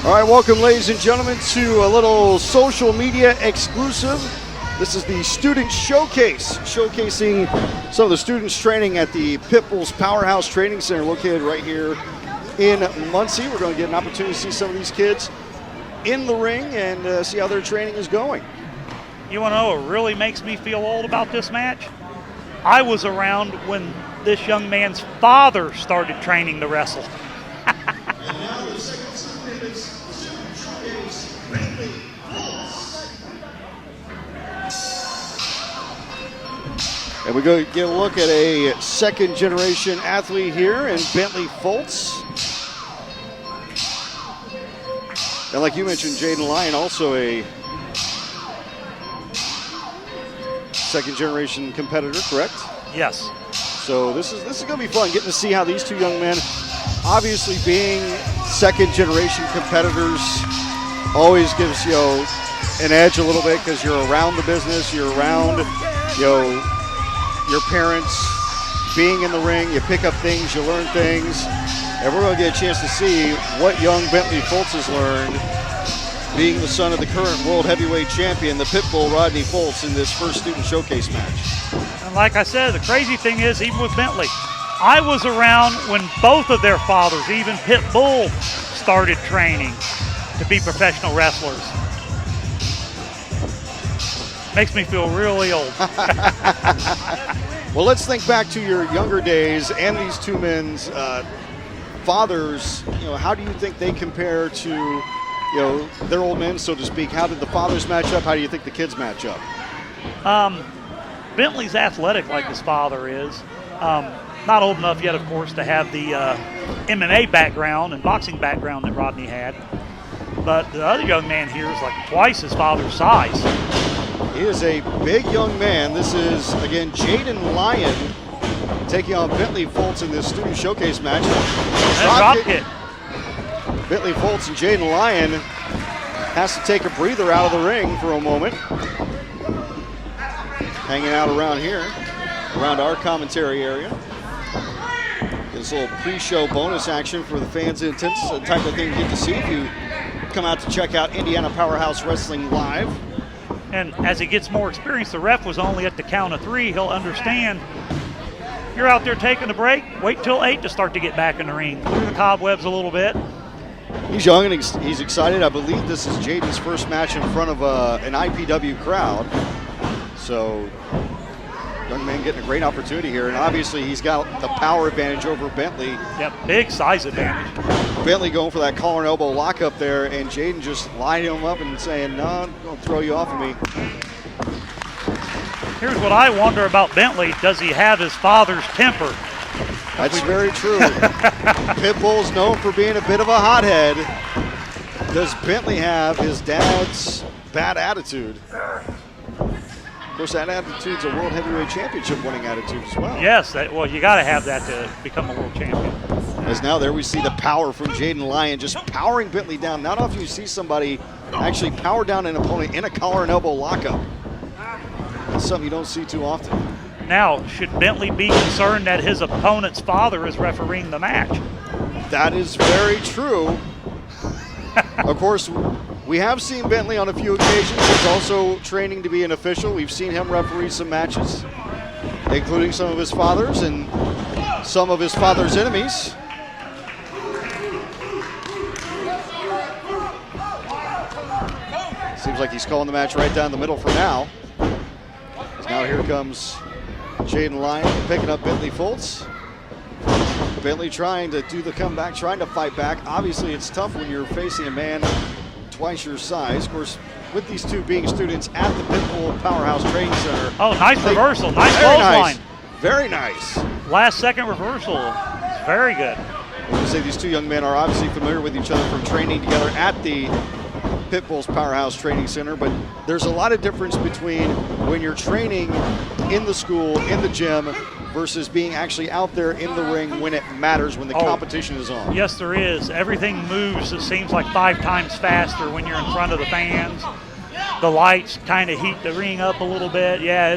All right, welcome, ladies and gentlemen, to a little social media exclusive. This is the Student Showcase, showcasing some of the students training at the Pitbull's Powerhouse Training Center located right here in Muncie. We're going to get an opportunity to see some of these kids in the ring and see how their training is going. You want to know what really makes me feel old about this match? I was around when this young man's father started training to wrestle. And we go get a look at a second-generation athlete here in Bentley Foltz. And like you mentioned, Jayden Lyon, also a second-generation competitor, correct? Yes. So this is going to be fun, getting to see how these two young men, obviously being second-generation competitors, always gives you an edge a little bit because you're around the business, you're around your parents, being in the ring, you pick up things, you learn things, and we're going to get a chance to see what young Bentley Foltz has learned, being the son of the current world heavyweight champion, the Pitbull Rodney Foltz, in this first student showcase match. And like I said, the crazy thing is, even with Bentley, I was around when both of their fathers, even Pitbull, started training to be professional wrestlers. Makes me feel really old. Well, let's think back to your younger days and these two men's fathers. How do you think they compare to, their old men, so to speak? How did the fathers match up? How do you think the kids match up? Bentley's athletic like his father is. Not old enough yet, of course, to have the MMA background and boxing background that Rodney had. But the other young man here is like twice his father's size. He is a big young man. This is, again, Jayden Lyon taking on Bentley Foltz in this student showcase match. Drop kick. Bentley Foltz and Jayden Lyon has to take a breather out of the ring for a moment. Hanging out around here, around our commentary area. This little pre-show bonus action for the fans in attendance, the type of thing you get to see if you come out to check out Indiana Powerhouse Wrestling Live. And as he gets more experience, the ref was only at the count of 3. He'll understand you're out there taking a break. Wait till 8 to start to get back in the ring. Clear the cobwebs a little bit. He's young and he's excited. I believe this is Jayden's first match in front of an IPW crowd. So, young man getting a great opportunity here. And obviously he's got the power advantage over Bentley. Yep, big size advantage. Bentley going for that collar and elbow lockup there, and Jayden just lining him up and saying, no, I'm going to throw you off of me. Here's what I wonder about Bentley. Does he have his father's temper? That's very true. Pitbull's known for being a bit of a hothead. Does Bentley have his dad's bad attitude? Of course, that attitude's a World Heavyweight Championship winning attitude as well. Yes, you got to have that to become a world champion. As now there we see the power from Jayden Lyon, just powering Bentley down. Not often you see somebody actually power down an opponent in a collar and elbow lockup. That's something you don't see too often. Now, should Bentley be concerned that his opponent's father is refereeing the match? That is very true. Of course, we have seen Bentley on a few occasions. He's also training to be an official. We've seen him referee some matches, including some of his fathers and some of his father's enemies. Seems like he's calling the match right down the middle for now. Now here comes Jayden Lyon picking up Bentley Foltz. Bentley trying to do the comeback, trying to fight back. Obviously, it's tough when you're facing a man twice your size. Of course, with these two being students at the Pitbull Powerhouse Training Center. Oh, nice reversal. Nice clothesline. Very nice. Last second reversal. It's very good. I want to say these two young men are obviously familiar with each other from training together at the Pitbull's Powerhouse Training Center, but there's a lot of difference between when you're training in the school, in the gym, versus being actually out there in the ring when it matters, when the competition is on. Yes, there is. Everything moves, it seems like 5 times faster when you're in front of the fans. The lights kind of heat the ring up a little bit. Yeah,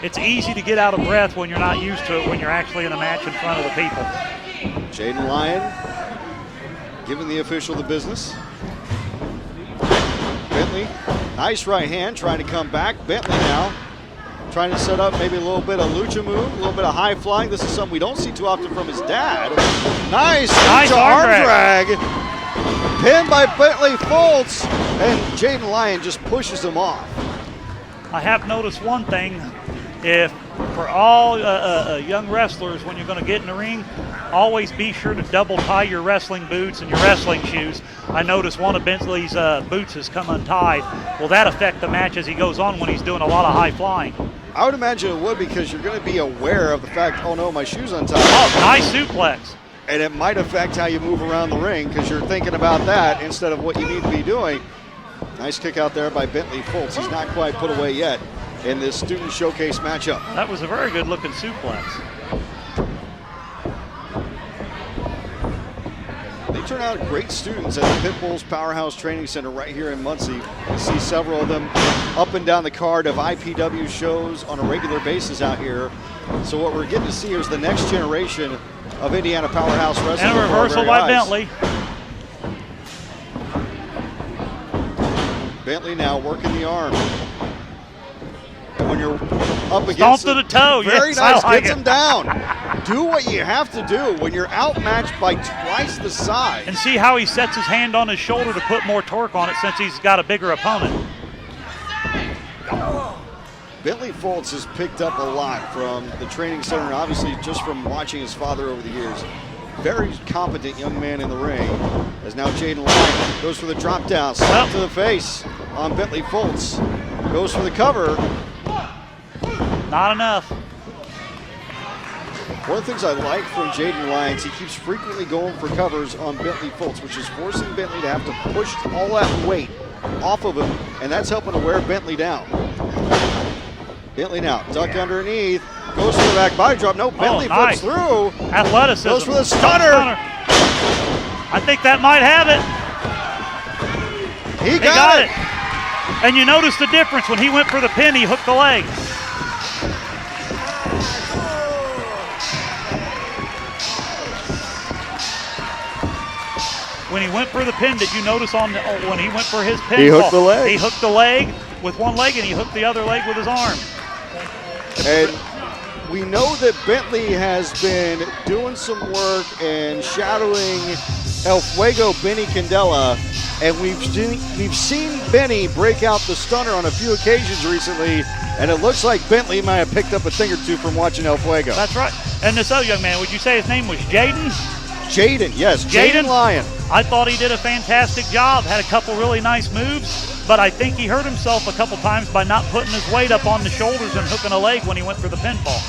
it's easy to get out of breath when you're not used to it when you're actually in a match in front of the people. Jayden Lyon giving the official the business. Bentley, nice right hand, trying to come back. Bentley now trying to set up maybe a little bit of lucha move, a little bit of high flying. This is something we don't see too often from his dad. Nice arm drag. Pinned by Bentley Foltz, and Jayden Lyon just pushes him off. I have noticed one thing. If for all young wrestlers, when you're going to get in the ring, always be sure to double tie your wrestling boots and your wrestling shoes. I noticed one of Bentley's boots has come untied. Will that affect the match as he goes on when he's doing a lot of high flying? I would imagine it would, because you're going to be aware of the fact, oh no, my shoe's untied. Oh, nice suplex. And it might affect how you move around the ring, because you're thinking about that instead of what you need to be doing. Nice kick out there by Bentley Foltz. He's not quite put away yet in this student showcase matchup. That was a very good looking suplex. They turn out great students at the Pitbull's Powerhouse Training Center right here in Muncie. You see several of them up and down the card of IPW shows on a regular basis out here. So what we're getting to see here is the next generation of Indiana Powerhouse wrestling. And a reversal by Bentley. Bentley now working the arm. And when you're up against Stomp to the toe. Very yes, nice, like gets it. him down. Do what you have to do when you're outmatched by twice the size. And see how he sets his hand on his shoulder to put more torque on it since he's got a bigger opponent. Bentley Foltz has picked up a lot from the training center, and obviously just from watching his father over the years. Very competent young man in the ring. As now Jayden Lyon goes for the drop down, slap to the face on Bentley Foltz. Goes for the cover. Not enough. One of the things I like from Jayden Lyon is he keeps frequently going for covers on Bentley Foltz, which is forcing Bentley to have to push all that weight off of him, and that's helping to wear Bentley down. Bentley now, duck underneath, goes for the back body drop. No, Bentley flips through. Athleticism. Goes for the stunner. I think that might have it. He got it. And you notice the difference. When he went for the pin, he hooked the leg. When he went for the pin, did you notice when he went for his pin? He hooked the leg. He hooked the leg with one leg, and he hooked the other leg with his arm. And we know that Bentley has been doing some work and shadowing El Fuego Benny Candela, and we've seen Benny break out the stunner on a few occasions recently, and it looks like Bentley might have picked up a thing or two from watching El Fuego. That's right. And this other young man, would you say his name was Jayden? Jayden, yes, Jayden Lyon. I thought he did a fantastic job, had a couple really nice moves, but I think he hurt himself a couple times by not putting his weight up on the shoulders and hooking a leg when he went for the pinfall.